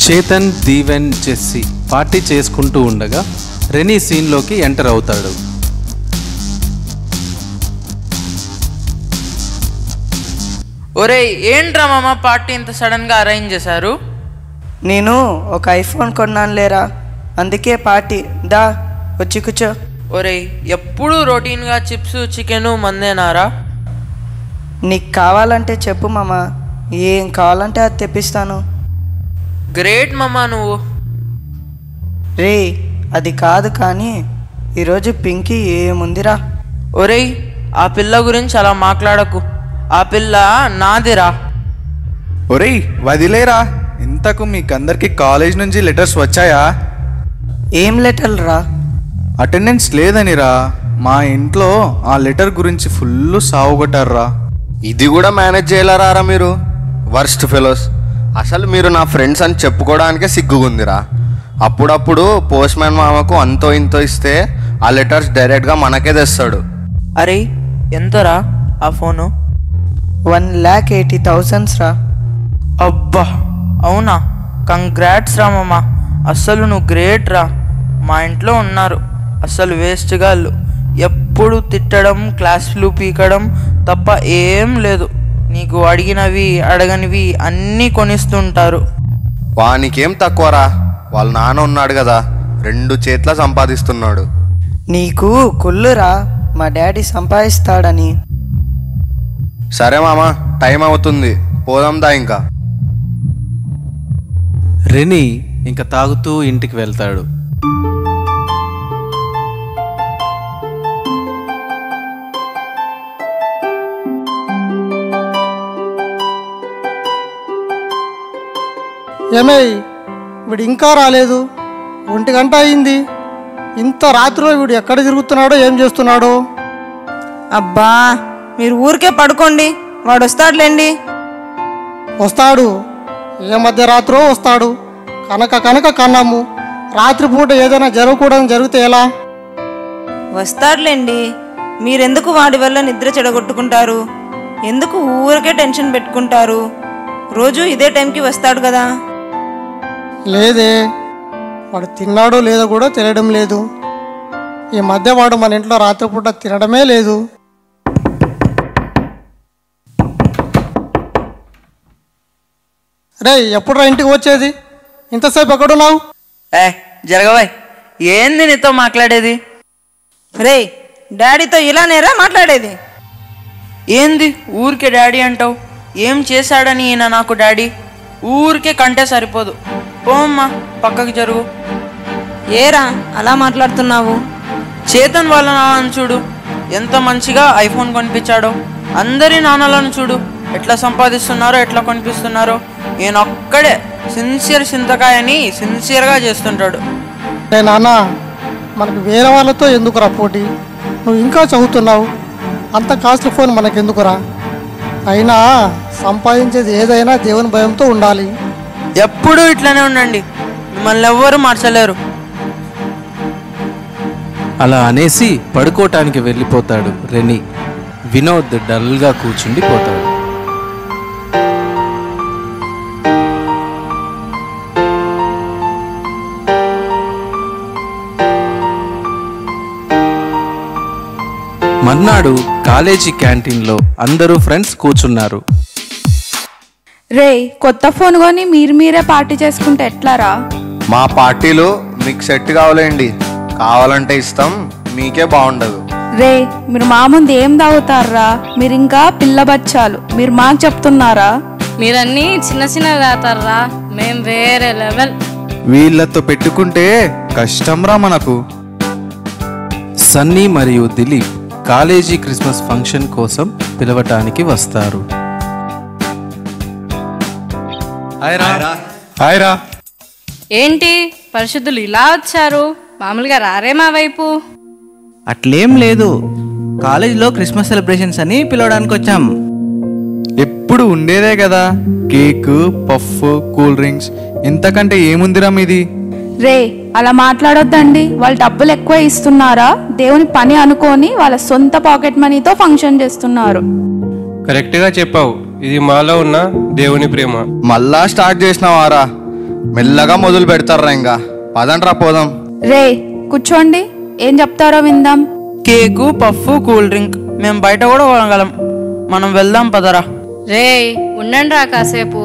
Chetan, Deeven, Jessie party చేసుకుంటూ ఉండగా rainy సీన్లోకి enter అవుతాడు. ఒరేయ్, ఏంట్రా మామ పార్టీ ఇంత సడన్గా అరేంజ్ చేశారు? నేను ఒక ఐఫోన్ కొన్నాను లేరా, అందుకే పార్టీ. దా వచ్చి కూర్చో. ఒరేయ్, ఎప్పుడు రొటీన్గా చిప్స్, చికెను మందేనారా? నీకు కావాలంటే చెప్పు మామ, ఏం కావాలంటే అది తెప్పిస్తాను. గ్రేట్ మామ నువ్వు. రే అది కాదు కానీ ఈరోజు పింకీ ఏముందిరా. ఒరేయ్, ఆ పిల్ల గురించి అలా మాట్లాడకు, ఆ పిల్ల నాదిరా. ఒరేయ్ వదిలేరా. ఇంతకు మీకందరికి కాలేజ్ నుంచి లెటర్స్ వచ్చాయా? ఏం లెటర్లు రా? అటెండెన్స్ లేదనిరా. మా ఇంట్లో ఆ లెటర్ గురించి ఫుల్ సావుగొట్టారా. ఇది కూడా మేనేజ్ చేయలేరా మీరు? Worst fellows. అసలు మీరు నా ఫ్రెండ్స్ అని చెప్పుకోవడానికే సిగ్గుగుందిరా. అప్పుడప్పుడు పోస్ట్ మ్యాన్ మామకు అంతో ఇంతో ఇస్తే ఆ లెటర్స్ డైరెక్ట్గా మనకే తెస్తాడు. అరే ఎంతరా ఆ ఫోను? 1,80,000 రా. అబ్బా అవునా? కంగ్రాట్స్ రా మామ, అస్సలు నువ్వు గ్రేట్ రా. మా ఇంట్లో ఉన్నారు అస్సలు వేస్ట్ గాళ్ళు, ఎప్పుడు తిట్టడం, క్లాసులు పీకడం తప్ప ఏం లేదు. నీకు అడిగినవి అడగనివి అన్నీ కొనిస్తుంటారు. వానికేం తక్కువరా, వాళ్ళ నాన్న ఉన్నాడు కదా, 2 చేతుల సంపాదిస్తున్నాడు. నీకు కుళ్ళురా మా డాడీ సంపాదిస్తాడని. సరే మామ, టైం అవుతుంది, పోదాందా ఇంకా. రెనీ ఇంకా తాగుతూ ఇంటికి వెళ్తాడు. ఏమై వీడు ఇంకా రాలేదు, 1 గంట అయింది. ఇంత రాత్రిలో వీడు ఎక్కడ తిరుగుతున్నాడో ఏం చేస్తున్నాడో. అబ్బా మీరు ఊరికే పడుకోండి, వాడు వస్తాడులేండి. వస్తాడు, ఏ మధ్యరాత్రో వస్తాడు. కనుక కన్నాము, రాత్రిపూట ఏదైనా జరగకూడదని జరిగితే ఎలా? వస్తాడులేండి. మీరెందుకు వాడి వల్ల నిద్ర చెడగొట్టుకుంటారు? ఎందుకు ఊరికే టెన్షన్ పెట్టుకుంటారు? రోజు ఇదే టైంకి వస్తాడు కదా. లేదే, వాడు తిన్నాడో లేదో కూడా తెలియడం లేదు. ఈ మధ్య వాడు మన ఇంట్లో రాత్రిపూట తినడమే లేదు. రే ఎప్పుడురా ఇంటికి వచ్చేది? ఇంతసేపు ఎక్కడున్నావు? జరగవాయ్, ఏంది నీతో మాట్లాడేది? రే డాడీతో ఇలానేరా మాట్లాడేది? ఏంది ఊరికే డాడీ అంటావు? ఏం చేశాడని ఈయన నాకు డాడీ? ఊరికే కంటే సరిపోదు. పోమ్మా పక్కకి జరుగు. ఏరా అలా మాట్లాడుతున్నావు? చేతన్ వాళ్ళ నాన్నను చూడు, ఎంత మంచిగా ఐఫోన్ కొనిపించాడో. అందరి నాన్నలను చూడు ఎట్లా సంపాదిస్తున్నారో, ఎట్లా కొనిపిస్తున్నారో. ఈయన ఒక్కడే సిన్సియర్ చింతకాయని సిన్సియర్గా చేస్తుంటాడు. నాన్న, మనకు వేరే వాళ్ళతో ఎందుకురా పోటీ? నువ్వు ఇంకా చదువుతున్నావు, అంత కాస్ట్లీ ఫోన్ మనకెందుకురా? అయినా సంపాదించేది ఏదైనా దేవుని భయంతో ఉండాలి. ఎప్పుడూ ఇట్లనే ఉండండి, మిమ్మల్ని ఎవ్వరూ మార్చలేరు. అలా అనేసి పడుకోవటానికి వెళ్ళిపోతాడు రెనీ. వినోద్ డల్గా కూర్చుండిపోతాడు. మర్నాడు కాలేజీ క్యాంటీన్లో అందరూ ఫ్రెండ్స్ కూర్చున్నారు. రే కొత్త ఫోన్ కొని మీరే పార్టీ చేసుకుంటే ఎట్లారా? మా పార్టీలు మీకు సెట్ కావాలండి, కావాలంటే ఇస్తాం, మీకే బాగుండదు. రే మీరు మా ముందు ఏం తాగుతారా? మీరు ఇంకా పిల్ల బచ్చాలు, మీరు మాకు చెప్తున్నారా? మీరన్నీ చిన్న చిన్న తాగుతారా, మేం వేరే లెవెల్. వీళ్ళతో పెట్టుకుంటే కష్టంరా మనకు. సన్నీ మరియు దిలీప్ కాలేజీ క్రిస్మస్ ఫంక్షన్ కోసం పిలవటానికి వస్తారు. హాయ్ రా. ఏంటి పరిశుద్ధులు ఇలా వచ్చారు? మామూలుగా రారే మా వైపు? అట్లేం లేదు, కాలేజీలో క్రిస్మస్ సెలబ్రేషన్స్ అని పిలవడానికి వచ్చాం. ఎప్పుడు ఉండేదే కదా, కేక్, పఫ్, కూల్ డ్రింక్స్, ఇంతకంటే ఏముందిరా మీది? రే అలా మాట్లాడొద్దండి, వాళ్ళు డబ్బులు ఎక్కువ ఇస్తున్నారా? దేవుని పని అనుకొని వాళ్ళ సొంత పాకెట్ మనీతో ఫంక్షన్ చేస్తున్నారు. కరెక్ట్గా చెప్పావు, ఇది మాలో ఉన్న దేవుని ప్రేమ. మళ్ళా స్టార్ట్ చేసినావారా? మెల్లగా మొదలు పెడతారా ఇంకా. పదండ్రా పోదాం. రే కూర్చోండి, ఏం చెప్తారో విందాం. కేకు, పఫ్, కూల్ డ్రింక్ మేము బయట కూడా కొనగలం. మనం వెళ్దాం పదరా. రే ఉండండి రా కాసేపు.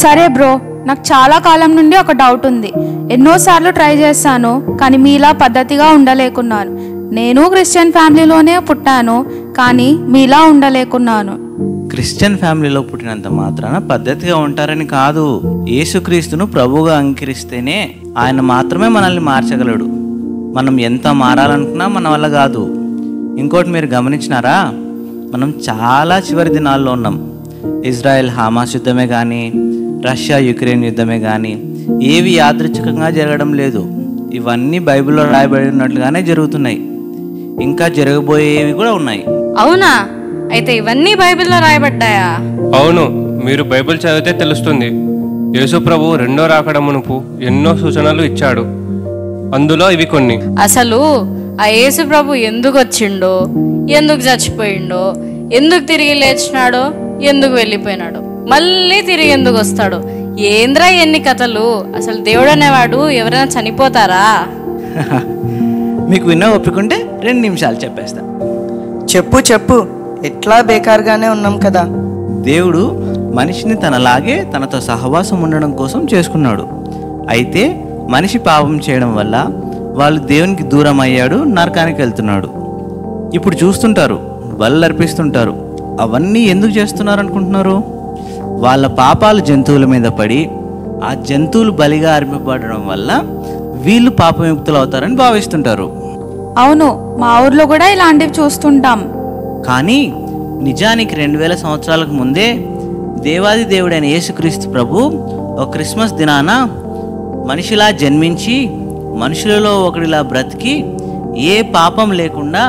సరే బ్రో, నాకు చాలా కాలం నుండి ఒక డౌట్ ఉంది. ఎన్నోసార్లు ట్రై చేశాను, కానీ మీలా పద్ధతిగా ఉండలేకున్నాను. నేను క్రిస్టియన్ ఫ్యామిలీలోనే పుట్టాను, కానీ మీలా ఉండలేకున్నాను. క్రిస్టియన్ ఫ్యామిలీలో పుట్టినంత మాత్రాన పద్ధతిగా ఉంటారని కాదు. యేసుక్రీస్తును ప్రభువుగా అంగీకరిస్తేనే ఆయన మాత్రమే మనల్ని మార్చగలడు. మనం ఎంత మారాలనుకున్నా మన వల్ల కాదు. ఇంకోటి మీరు గమనించినారా, మనం చాలా చివరి దినాల్లో ఉన్నాం. ఇజ్రాయెల్ హమాస్ యుద్ధమే కానీ, రష్యా యుక్రెయిన్ యుద్ధమే కానీ ఏవి యాదృచ్ఛికంగా జరగడం లేదు. ఇవన్నీ బైబిల్లో రాయబడినట్లుగానే జరుగుతున్నాయి. ఇంకా జరగబోయేవి కూడా ఉన్నాయి. అవునా? అయితే ఇవన్నీ బైబిల్లో రాయబడ్డాయా? అవును, మీరు బైబిల్ చదివితే తెలుస్తుంది. యేసు ప్రభు రెండో రాకడ మునుపు ఎన్నో సూచనలు ఇచ్చాడు. అందులో ఇవి కొన్ని. అసలు ఆ యేసు ప్రభు ఎందుకు వచ్చిండో, ఎందుకు చచ్చిపోయిండో, ఎందుకు తిరిగి లేచినాడో, ఎందుకు వెళ్ళిపోయినాడో, మళ్ళీ తిరిగి ఎందుకు వస్తాడో, ఏంద్రా ఎన్ని కథలు. అసలు దేవుడు అనేవాడు ఎవరైనా చనిపోతారా? మీకు విన్న ఒప్పుకుంటే 2 నిమిషాలు చెప్పేస్తా. చెప్పు చెప్పు, ఎట్లా బేకార్గానే ఉన్నాం కదా. దేవుడు మనిషిని తనలాగే తనతో సహవాసం ఉండడం కోసం చేసుకున్నాడు. అయితే మనిషి పాపం చేయడం వల్ల వాళ్ళు దేవునికి దూరం అయ్యాడు, నరకానికి వెళ్తున్నాడు. ఇప్పుడు చూస్తుంటారు, బలులు అర్పిస్తుంటారు. అవన్నీ ఎందుకు చేస్తున్నారు అనుకుంటున్నారు? వాళ్ళ పాపాలు జంతువుల మీద పడి ఆ జంతువులు బలిగా అర్పింపబడడం వల్ల వీళ్ళు పాపముక్తులు అవుతారని భావిస్తుంటారు. అవును, మా ఊర్లో కూడా ఇలాంటివి చూస్తుంటాం. కానీ నిజానికి 2000 సంవత్సరాలకు ముందే దేవాది దేవుడైన యేసుక్రీస్తు ప్రభు ఒక క్రిస్మస్ దినాన మనిషిలా జన్మించి మనుషులలో ఒకడిలా బ్రతికి ఏ పాపం లేకుండా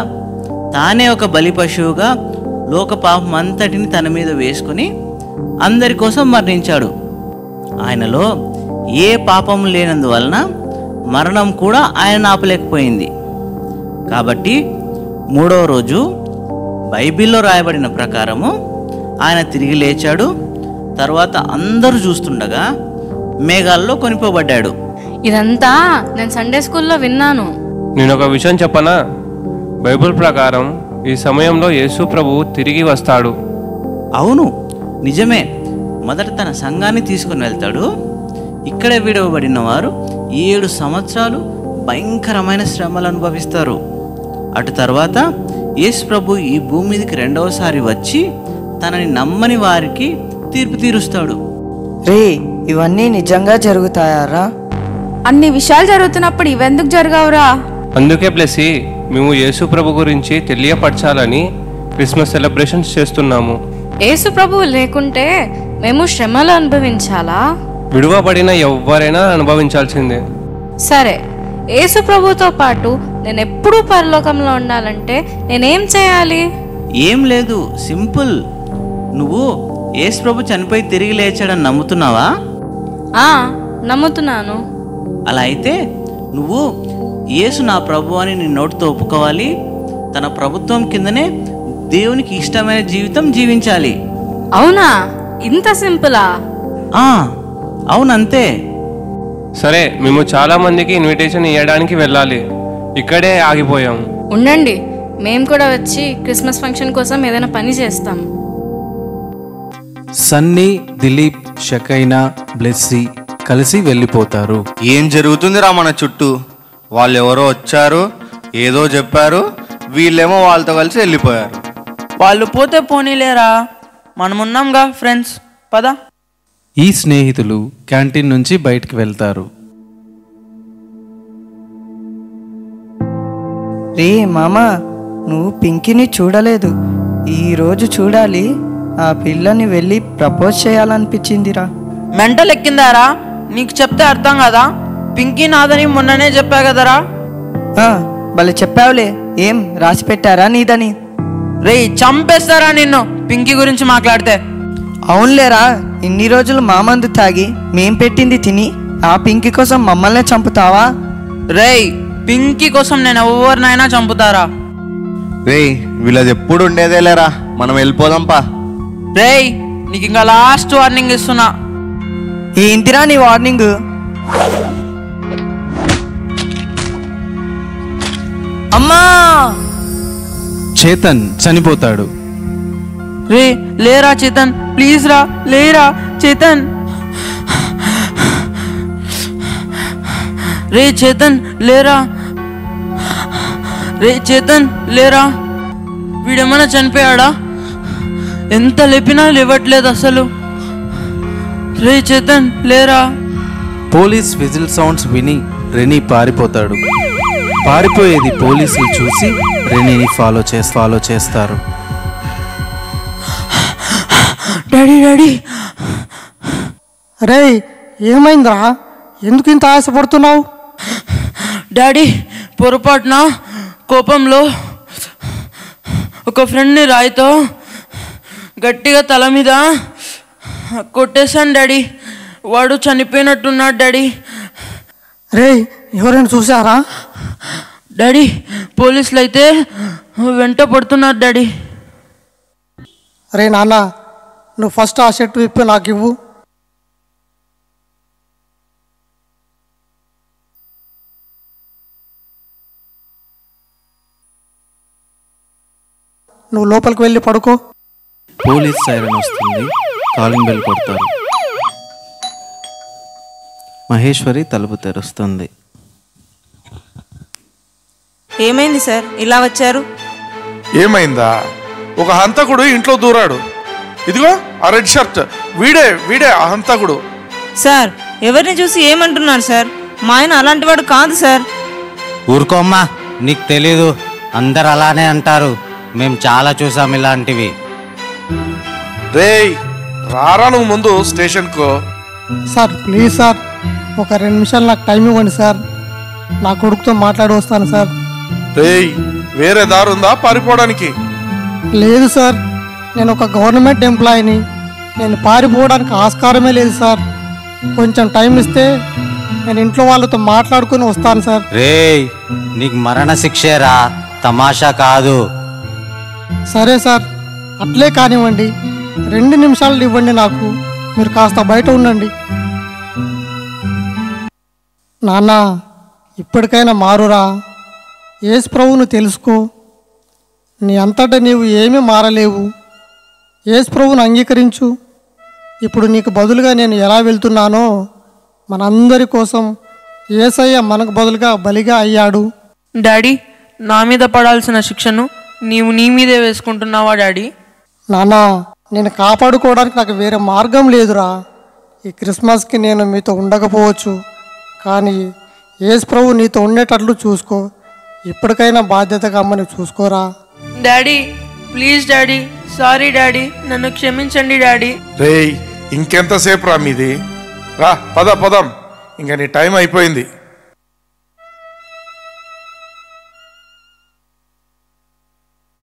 తానే ఒక బలి పశువుగా లోక పాపం అంతటిని తన మీద వేసుకొని అందరి కోసం మరణించాడు. ఆయనలో ఏ పాపం లేనందువలన మరణం కూడా ఆయన ఆపలేకపోయింది. కాబట్టి 3వ రోజు బైబిల్లో రాయబడిన ప్రకారము ఆయన తిరిగి లేచాడు. తర్వాత అందరూ చూస్తుండగా మేఘాల్లో కొనిపోబడ్డాడు. ఇదంతా నేను సండే స్కూల్లో విన్నాను. నేను ఒక విషయం చెప్పనా? బైబిల్ ప్రకారం ఈ సమయంలో యేసు ప్రభు తిరిగి వస్తాడు. అవును, నిజమే. మొదట తన సంఘాన్ని తీసుకుని వెళ్తాడు. ఇక్కడే విడవబడిన వారు 7 సంవత్సరాలు భయంకరమైన శ్రమలు అనుభవిస్తారు. అటు తర్వాత యేసు ప్రభు ఈ భూమి మీదకి 2వసారి వచ్చి తనని నమ్మని వారికి తీర్పు తీరుస్తాడు. రే, ఇవన్నీ నిజంగా జరుగుతాయారా? అన్ని విషయాలు జరుగుతున్నప్పుడు ఇవెందుకు జరగవురా? అందుకే ప్లసి మేము యేసు ప్రభు గురించి తెలియపరచాలని క్రిస్మస్ సెలబ్రేషన్స్ చేస్తున్నాము. యేసు ప్రభువు లేకుంటే మేము శ్రమలు అనుభవించాలా? విడువబడిన ఎవరైనా అనుభవించాల్సిందే. సరే, యేసు ప్రభుతో పాటు నేను ఎప్పుడూ పరలోకంలో ఉండాలంటే నేనేం చేయాలి? ఏం లేదు, సింపుల్. నువ్వు యేసు ప్రభు చనిపోయి తిరిగి లేచాడని నమ్ముతున్నావా? నమ్ముతున్నాను. అలా అయితే నువ్వు యేసు నా ప్రభు అని నీ నోటితో ఒప్పుకోవాలి. తన ప్రభుత్వం కిందనే దేవునికి ఇష్టమైన జీవితం జీవించాలి. అవునా? ఇంత సింపులా? అవునంతే. సరే, మేము చాలా మందికి ఇన్విటేషన్ ఇవ్వడానికి వెళ్ళాలి. ఇక్కడే ఆగిపోయాం. ఉండండి, మేము కూడా వచ్చి క్రిస్మస్ ఫంక్షన్ కోసం ఏదైనా పని చేస్తాం. సన్నీ, దిలీప్, షకైనా, బ్లెస్సీ కలిసి వెళ్ళిపోతారు. ఏం జరుగుతుందిరా మన చుట్టూ? వాళ్ళు ఎవరో వచ్చారు, ఏదో చెప్పారు, వీళ్ళేమో వాళ్ళతో కలిసి వెళ్ళిపోయారు. వాళ్ళు పోతే పోనీలేరా, మనమున్నాంగా ఫ్రెండ్స్, పద. ఈ స్నేహితులు క్యాంటీన్ నుంచి బయటికి వెళ్తారు. రే మామా, నువ్వు పింకీని చూడలేదు. ఈరోజు చూడాలి. ఆ పిల్లని వెళ్ళి ప్రపోజ్ చేయాలనిపించిందిరా. మెంటల్ ఎక్కిందారా? నీకు చెప్తే అర్థం కదా. పింకీ నాదని మొన్ననే చెప్పా కదరా. భలే చెప్పావులే. ఏం రాసి పెట్టారా నీదని? రే, చంపేస్తారా నిన్ను పింకీ గురించి మాట్లాడితే. అవునులేరా, ఇన్ని రోజులు మా మందు తాగి మేం పెట్టింది తిని ఆ పింకీ కోసం మమ్మల్నే చంపుతావా? రేయ్, పింకీ కోసం నేను ఎవరినైనా చంపుతారా? రేయ్, వీళ్ళది ఎప్పుడు ఉండేదేలేరా, మనం వెళ్ళిపోదాంపా. రేయ్, నీకు ఇంకా లాస్ట్ వార్నింగ్ ఇస్తున్నా. ఏంటిరా నీ వార్నింగ్? అమ్మా! చేతన్ చనిపోతాడు. రే లేరా చేతన్, ప్లీజ్ రా, లేరా చేతన్. రే చేతన్ లేరా, రే చేతన్ లేరా. వీడేమన్నా చనిపోయాడా? ఎంత లేపినా లేవట్లేదు అసలు. రే చేతన్ లేరా. పోలీస్ విజిల్ సౌండ్స్ విని రెనీ పారిపోతాడు. పారిపోయేది పోలీసులు చూసి రెనీని ఫాలో చేస్తారు. Daddy daddy. రే ఏమైందిరా, ఎందుకు ఇంత ఆశపడుతున్నావు? డాడీ పొరపాటున కోపంలో ఒక ఫ్రెండ్ని రాయితో గట్టిగా తల మీద కొట్టేశాను డాడీ. వాడు చనిపోయినట్టున్నాడు డాడీ. రే ఎవరైనా చూసారా? డాడీ పోలీసులు అయితే వెంట పడుతున్నారు డాడీ. రే నాన్న, నువ్వు ఫస్ట్ ఆ షర్ట్ విప్పి నాకు ఇవ్వు. నువ్వు లోపలికి వెళ్ళి పడుకో. పోలీస్ సైరన్ వస్తుంది. కాలింగ్ బెల్ కొడతారు. మహేశ్వరి తలుపు తెరుస్తుంది. ఏమైంది సార్, ఇలా వచ్చారు? ఏమైందా? ఒక హంతకుడు ఇంట్లో దూరాడు. ఇదిగో ఆ రెడ్ షర్ట్, వీడే ఆ హంతకుడు. సార్ ఎవరిని చూసి ఏమంటున్నారు సార్? మా ఆయన అలాంటివాడు కాదు సార్. ఊరుకోమ్మా, నీకు తెలీదు. అందరు అలానే అంటారు. మేము చాలా చూసాం ఇలాంటివి. రేయ్ రారా నువ్వు ముందు స్టేషన్కు. సార్ ప్లీజ్ సార్, ఒక 2 నిమిషాలు నాకు టైం ఇవ్వండి సార్. నా కొడుకుతో మాట్లాడి వస్తాను సార్. రేయ్ వేరే దారి ఉందా పారిపోవడానికి? లేదు సార్, నేను ఒక గవర్నమెంట్ ఎంప్లాయీని. నేను పారిపోవడానికి ఆస్కారమే లేదు సార్. కొంచెం టైం ఇస్తే నేను ఇంట్లో వాళ్ళతో మాట్లాడుకుని వస్తాను సార్. రేయ్ నీకు మరణ శిక్షేరా, తమాషా కాదు. సరే సార్, అట్లే కానివ్వండి. 2 నిమిషాలు ఇవ్వండి నాకు. మీరు కాస్త బయట ఉండండి. నాన్న ఇప్పటికైనా మారురా. యేసు ప్రభువును తెలుసుకో. నీ అంతటా నీవు ఏమీ మారలేవు. యేసు ప్రభువును అంగీకరించు. ఇప్పుడు నీకు బదులుగా నేను ఎలా వెళ్తున్నానో మనందరి కోసం యేసయ్య మనకు బదులుగా బలిగా అయ్యాడు. డాడీ నా మీద పడాల్సిన శిక్షను నీవు నీ మీదే వేసుకుంటున్నావా డాడీ? నాన్న నేను కాపాడుకోవడానికి నాకు వేరే మార్గం లేదురా. ఈ క్రిస్మస్కి నేను మీతో ఉండకపోవచ్చు, కానీ యేసు ప్రభు నీతో ఉండేటట్లు చూసుకో. ఇప్పటికైనా బాధ్యతగా అమ్మని చూసుకోరా. Daddy please daddy, sorry daddy, నన్ను క్షమించండి డాడీ. రేయ్ ఇంకెంతసేపు రా మీది? రా పదం, ఇంకా నీ టైం అయిపోయింది.